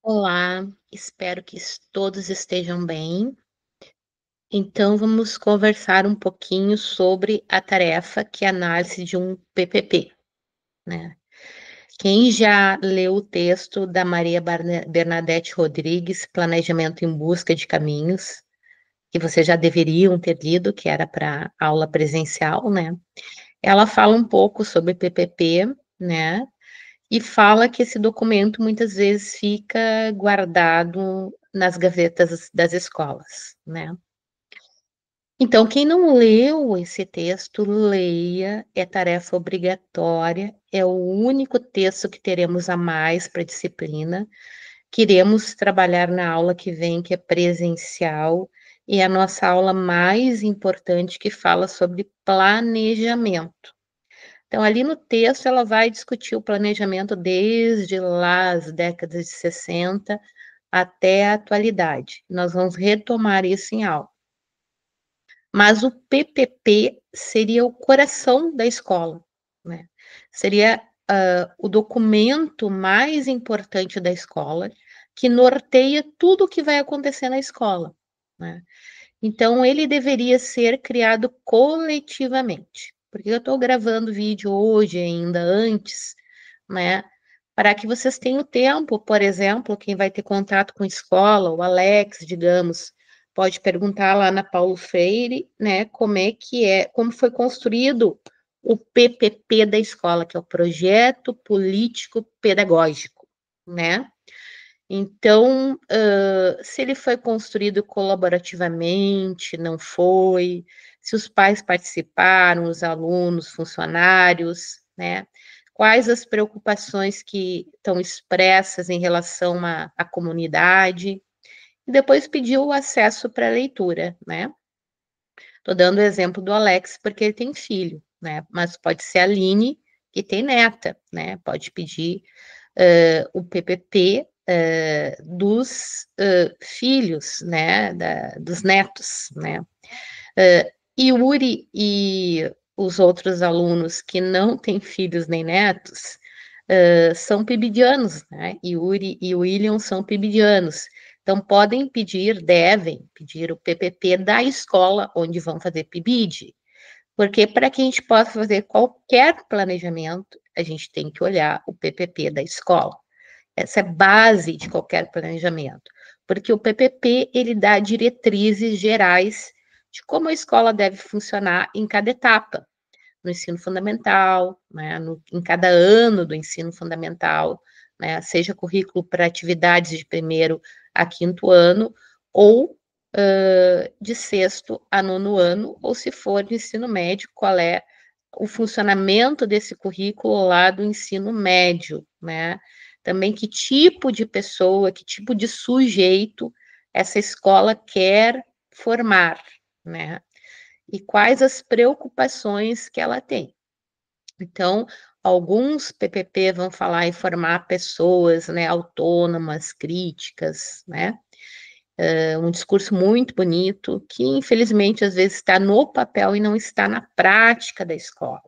Olá, espero que todos estejam bem. Então, vamos conversar um pouquinho sobre a tarefa que é a análise de um PPP, né? Quem já leu o texto da Maria Bernadette Rodrigues, Planejamento em Busca de Caminhos, que vocês já deveriam ter lido, que era para aula presencial, né? Ela fala um pouco sobre PPP, né? E fala que esse documento muitas vezes fica guardado nas gavetas das escolas, né. Então quem não leu esse texto, leia, é tarefa obrigatória, é o único texto que teremos a mais para a disciplina, queremos trabalhar na aula que vem, que é presencial, e é a nossa aula mais importante que fala sobre planejamento. Então, ali no texto, ela vai discutir o planejamento desde lá as décadas de 60 até a atualidade. Nós vamos retomar isso em aula. Mas o PPP seria o coração da escola, né? Seria o documento mais importante da escola, que norteia tudo o que vai acontecer na escola, né? Então, ele deveria ser criado coletivamente. Porque eu estou gravando vídeo hoje ainda antes, né? Para que vocês tenham tempo, por exemplo, quem vai ter contato com escola, o Alex, digamos, pode perguntar lá na Paulo Freire, né, como foi construído o PPP da escola, que é o Projeto Político Pedagógico, né? Então, se ele foi construído colaborativamente, não foi, se os pais participaram, os alunos, funcionários, né? Quais as preocupações que estão expressas em relação à comunidade, e depois pedir o acesso para a leitura, né? Estou dando o exemplo do Alex, porque ele tem filho, né? Mas pode ser a Aline, que tem neta, né? Pode pedir o PPP dos filhos, né? Dos netos, né? E Uri e os outros alunos que não têm filhos nem netos são pibidianos, né? E Uri e William são pibidianos. Então, podem pedir, devem pedir o PPP da escola onde vão fazer PIBID, porque para que a gente possa fazer qualquer planejamento, a gente tem que olhar o PPP da escola. Essa é base de qualquer planejamento, porque o PPP ele dá diretrizes gerais de como a escola deve funcionar em cada etapa, no ensino fundamental, né, em cada ano do ensino fundamental, né, seja currículo para atividades de primeiro a quinto ano, ou de sexto a nono ano, ou se for de ensino médio, qual é o funcionamento desse currículo lá do ensino médio, né? Também que tipo de pessoa, que tipo de sujeito essa escola quer formar, né? E quais as preocupações que ela tem. Então, alguns PPP vão falar em formar pessoas, né, autônomas, críticas, né? Um discurso muito bonito, que infelizmente às vezes está no papel e não está na prática da escola.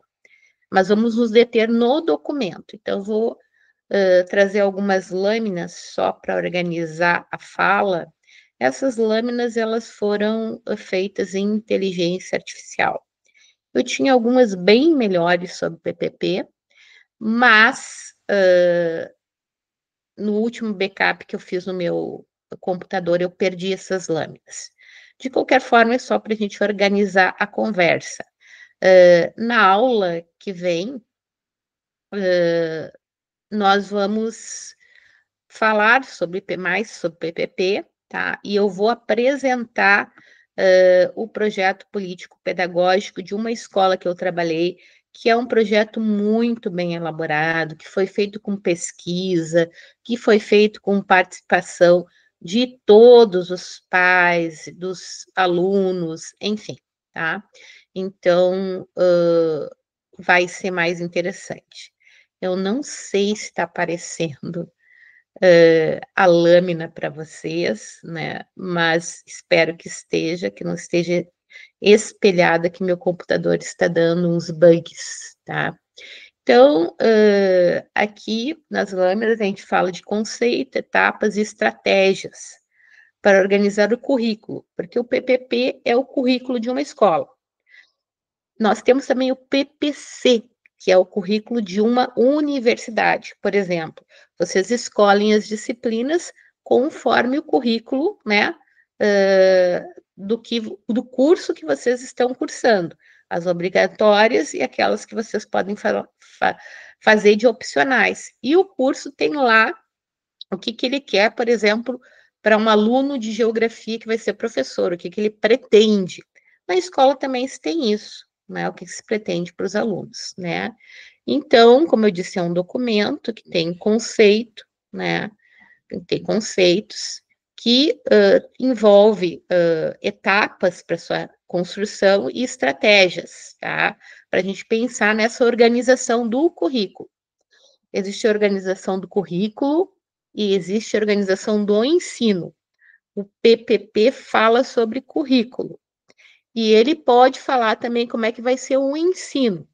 Mas vamos nos deter no documento. Então, eu vou trazer algumas lâminas só para organizar a fala. Essas lâminas elas foram feitas em inteligência artificial. Eu tinha algumas bem melhores sobre PPP, mas no último backup que eu fiz no meu computador, eu perdi essas lâminas. De qualquer forma, é só para a gente organizar a conversa. Na aula que vem, nós vamos falar mais sobre PPP, tá? E eu vou apresentar o projeto político-pedagógico de uma escola que eu trabalhei, que é um projeto muito bem elaborado, que foi feito com pesquisa, que foi feito com participação de todos os pais, dos alunos, enfim, tá? Então, vai ser mais interessante. Eu não sei se está aparecendo a lâmina para vocês, né? Mas espero que esteja, que não esteja espelhada, que meu computador está dando uns bugs, tá? Então, aqui nas lâminas a gente fala de conceito, etapas e estratégias para organizar o currículo, porque o PPP é o currículo de uma escola. Nós temos também o PPC, que é o currículo de uma universidade. Por exemplo, vocês escolhem as disciplinas conforme o currículo, né, do curso que vocês estão cursando, as obrigatórias e aquelas que vocês podem fazer de opcionais. E o curso tem lá o que ele quer, por exemplo, para um aluno de geografia que vai ser professor, o que ele pretende. Na escola também se tem isso, né? O que se pretende para os alunos, né? Então, como eu disse, é um documento que tem conceito, né? Tem conceitos que envolve etapas para sua construção e estratégias, tá? Para a gente pensar nessa organização do currículo. Existe a organização do currículo e existe a organização do ensino. O PPP fala sobre currículo. E ele pode falar também como é que vai ser o ensino.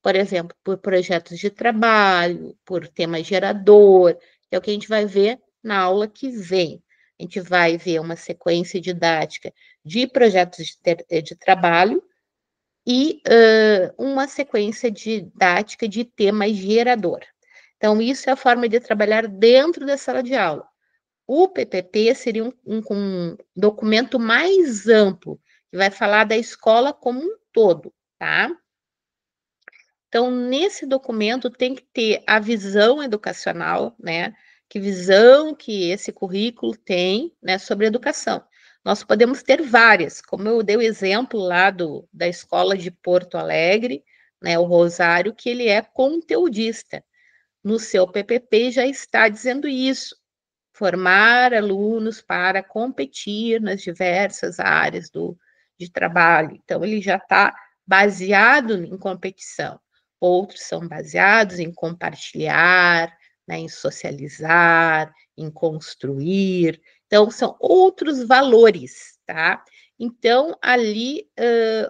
Por exemplo, por projetos de trabalho, por tema gerador, que é o que a gente vai ver na aula que vem. A gente vai ver uma sequência didática de projetos de trabalho e uma sequência didática de tema gerador. Então, isso é a forma de trabalhar dentro da sala de aula. O PPP seria um documento mais amplo, que vai falar da escola como um todo, tá? Então, nesse documento tem que ter a visão educacional, né? Que visão que esse currículo tem, né, sobre educação. Nós podemos ter várias, como eu dei o exemplo lá da escola de Porto Alegre, né, o Rosário, que ele é conteudista. No seu PPP já está dizendo isso, formar alunos para competir nas diversas áreas de trabalho. Então, ele já está baseado em competição. Outros são baseados em compartilhar, né, em socializar, em construir. Então, são outros valores, tá? Então, ali,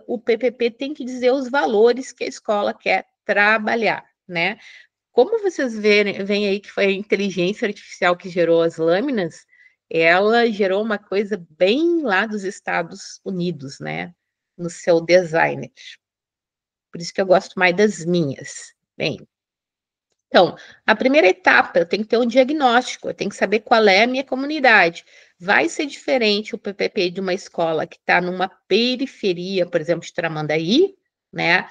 o PPP tem que dizer os valores que a escola quer trabalhar, né? Como vocês veem aí que foi a inteligência artificial que gerou as lâminas, ela gerou uma coisa bem lá dos Estados Unidos, né? No seu designer. Por isso que eu gosto mais das minhas. Bem, então, a primeira etapa, eu tenho que ter um diagnóstico, eu tenho que saber qual é a minha comunidade. Vai ser diferente o PPP de uma escola que está numa periferia, por exemplo, de Tramandaí, né,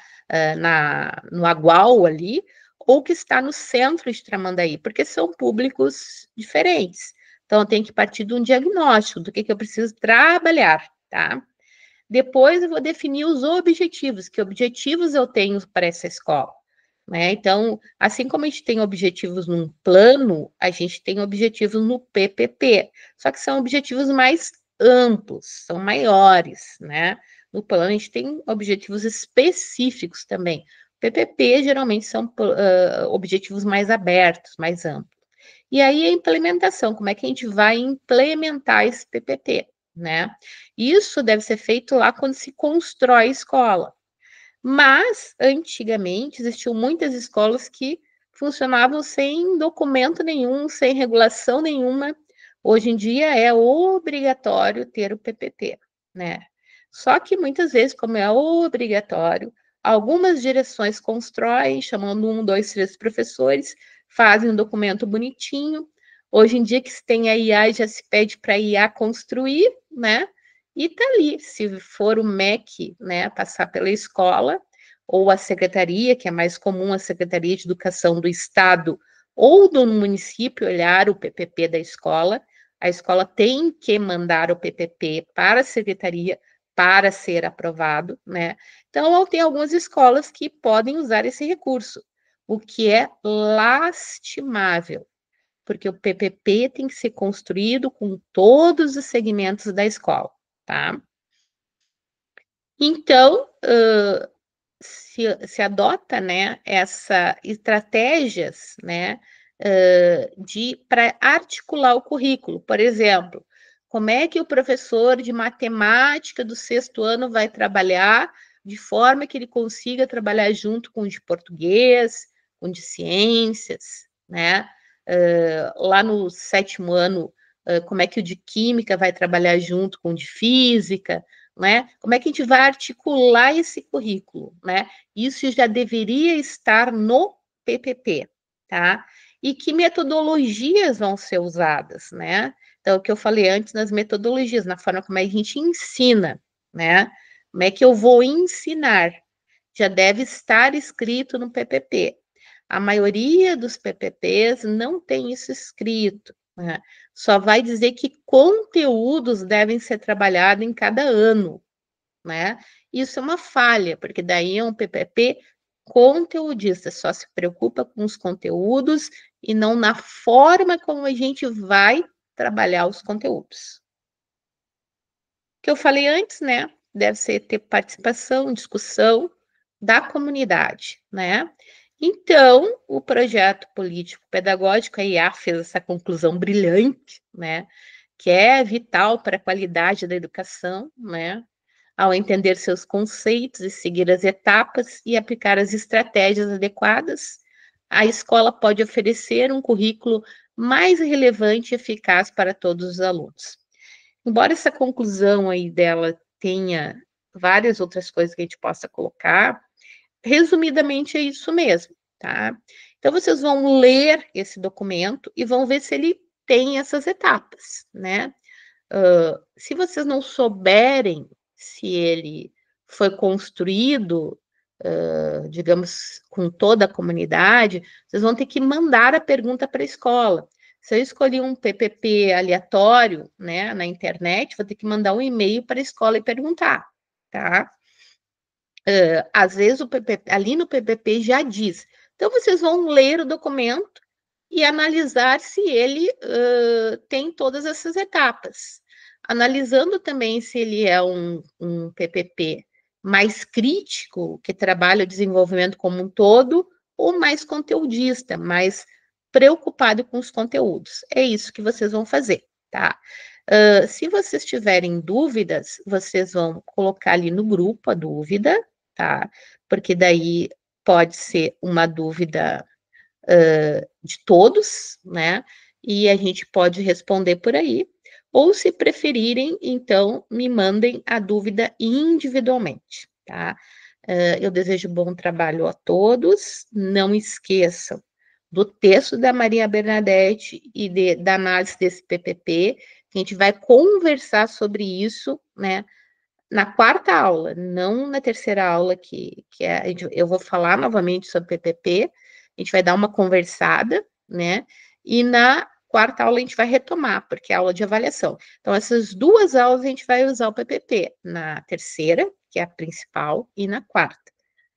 no Agual ali, ou que está no centro de Tramandaí, porque são públicos diferentes. Então, eu tenho que partir de um diagnóstico do que eu preciso trabalhar, tá? Depois eu vou definir os objetivos, que objetivos eu tenho para essa escola. Né? Então, assim como a gente tem objetivos num plano, a gente tem objetivos no PPP, só que são objetivos mais amplos, são maiores, né? No plano a gente tem objetivos específicos também. PPP geralmente são objetivos mais abertos, mais amplos. E aí a implementação, como é que a gente vai implementar esse PPP, né? Isso deve ser feito lá quando se constrói a escola. Mas, antigamente, existiam muitas escolas que funcionavam sem documento nenhum, sem regulação nenhuma. Hoje em dia é obrigatório ter o PPP, né? Só que muitas vezes, como é obrigatório, algumas direções constroem, chamando 1, 2, 3 professores, fazem um documento bonitinho. Hoje em dia que se tem a IA, já se pede para a IA construir, né? E tá ali, se for o MEC, né, passar pela escola, ou a secretaria, que é mais comum, a Secretaria de Educação do Estado ou do município olhar o PPP da escola, a escola tem que mandar o PPP para a secretaria para ser aprovado, né? Então, tem algumas escolas que podem usar esse recurso, o que é lastimável, porque o PPP tem que ser construído com todos os segmentos da escola, tá? Então, se adota, né, essa estratégias, né, para articular o currículo. Por exemplo, como é que o professor de matemática do 6º ano vai trabalhar de forma que ele consiga trabalhar junto com o de português, com de ciências, né? Lá no 7º ano, como é que o de química vai trabalhar junto com o de física, né? Como é que a gente vai articular esse currículo, né? Isso já deveria estar no PPP, tá? E que metodologias vão ser usadas, né? Então, o que eu falei antes nas metodologias, na forma como a gente ensina, né? Como é que eu vou ensinar? Já deve estar escrito no PPP. A maioria dos PPPs não tem isso escrito, né? Só vai dizer que conteúdos devem ser trabalhados em cada ano, né? Isso é uma falha, porque daí é um PPP conteudista, só se preocupa com os conteúdos e não na forma como a gente vai trabalhar os conteúdos. Que eu falei antes, né? Deve ser ter participação, discussão da comunidade, né? Então, o projeto político-pedagógico, a IA fez essa conclusão brilhante, né? Que é vital para a qualidade da educação, né? Ao entender seus conceitos e seguir as etapas e aplicar as estratégias adequadas, a escola pode oferecer um currículo mais relevante e eficaz para todos os alunos. Embora essa conclusão aí dela tenha várias outras coisas que a gente possa colocar, resumidamente é isso mesmo, tá? Então, vocês vão ler esse documento e vão ver se ele tem essas etapas, né? Se vocês não souberem se ele foi construído, digamos, com toda a comunidade, vocês vão ter que mandar a pergunta para a escola. Se eu escolhi um PPP aleatório, né, na internet, vou ter que mandar um e-mail para a escola e perguntar, tá? Às vezes o PPP, ali no PPP já diz. Então, vocês vão ler o documento e analisar se ele tem todas essas etapas. Analisando também se ele é um PPP mais crítico, que trabalha o desenvolvimento como um todo, ou mais conteudista, mais preocupado com os conteúdos. É isso que vocês vão fazer, tá? Se vocês tiverem dúvidas, vocês vão colocar ali no grupo a dúvida, tá? Porque daí pode ser uma dúvida de todos, né? E a gente pode responder por aí. Ou, se preferirem, então, me mandem a dúvida individualmente, tá? Eu desejo bom trabalho a todos. Não esqueçam do texto da Maria Bernadette e da análise desse PPP, que a gente vai conversar sobre isso, né? Na 4ª aula, não na 3ª aula, eu vou falar novamente sobre PPP, a gente vai dar uma conversada, né? E na 4ª aula a gente vai retomar, porque é aula de avaliação. Então, essas 2 aulas a gente vai usar o PPP, na 3ª, que é a principal, e na 4ª,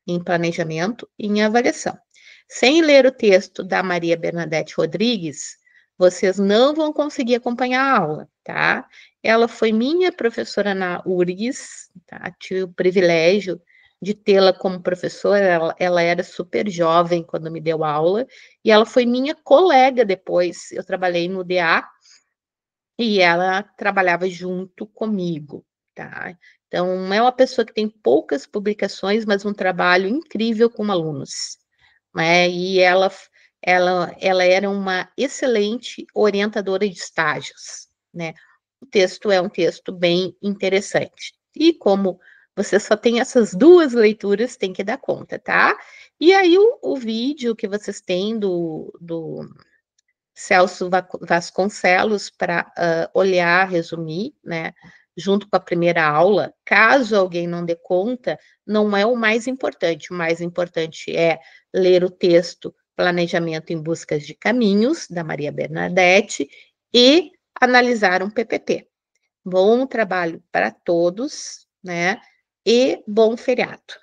em planejamento e em avaliação. Sem ler o texto da Maria Bernadette Rodrigues, vocês não vão conseguir acompanhar a aula, tá? Ela foi minha professora na URGS, tá? Tive o privilégio de tê-la como professora, ela era super jovem quando me deu aula, e ela foi minha colega depois, eu trabalhei no DA, e ela trabalhava junto comigo, tá? Então, é uma pessoa que tem poucas publicações, mas um trabalho incrível com alunos, né? E ela era uma excelente orientadora de estágios, né? O texto é um texto bem interessante. E como você só tem essas 2 leituras, tem que dar conta, tá? E aí o vídeo que vocês têm do Celso Vasconcelos para olhar, resumir, né? Junto com a primeira aula, caso alguém não dê conta, não é o mais importante. O mais importante é ler o texto Planejamento em Busca de Caminhos, da Maria Bernadette, e analisar um PPP. Bom trabalho para todos, né? E bom feriado.